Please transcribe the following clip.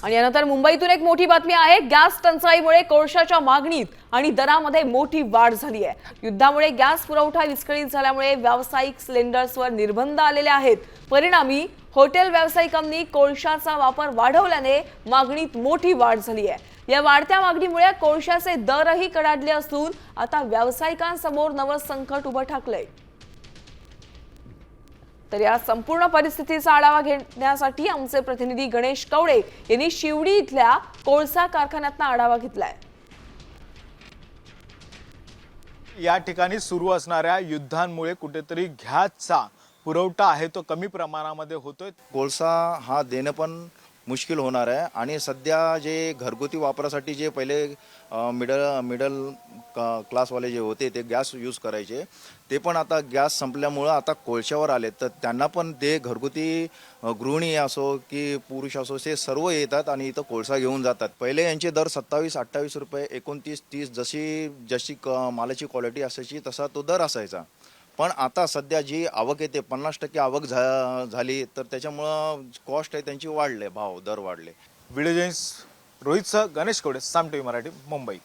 आणि यानंतर मुंबईतून एक मोठी बातमी आहे। गॅस टंचाईमुळे कोळशाच्या मागणीत आणि दरामध्ये मोठी वाढ झाली आहे। युद्धामुळे गॅस पुरवठा विस्कळीत झाल्यामुळे व्यावसायिक सिलेंडर्सवर निर्बंध आलेले आहेत। परिणामी हॉटेल व्यावसायिकांनी कोळशाचा वापर वाढवल्याने मागणीत मोठी वाढ झाली आहे। या वाढत्या मागणीमुळे कोळशाचे दरही कडाडले असून आता व्यावसायिकांसमोर नवं संकट उभं ठाकलंय। तर या संपूर्ण परिस्थितीचा आढावा घेण्यासाठी आमचे प्रतिनिधी गणेश कवडे यांनी शिवडी इथल्या कोळसा कारखान्यातून आढावा घेतलाय। या ठिकाणी सुरू असणाऱ्या युद्धांमुळे कुठेतरी गॅसचा पुरवठा आहे तो कमी प्रमाणामध्ये होतोय। कोळसा हा देणं पण मुश्किल होणार आहे आणि सध्या जे घरगुती वापरासाठी जे पहिले मिडल क्लासवाले जे होते ते गॅस यूज करायचे, ते पण आता गॅस संपल्यामुळं आता कोळशावर आले, तर त्यांना पण ते घरगुती गृहिणी असो की पुरुष असो ते सर्व येतात आणि इथं कोळसा घेऊन जातात। पहिले यांचे दर 27-28 रुपये, 29-30 जशी मालाची क्वालिटी असायची तसा तो दर असायचा। पण आता सध्या जी आवक येते 50% आवक झाली, तर त्याच्यामुळं कॉस्ट आहे त्यांची वाढले, दर वाढले। व्हिडिओ जर्नलिस्ट रोहितसह गणेश कवडे, साम टीव्ही मराठी, मुंबई।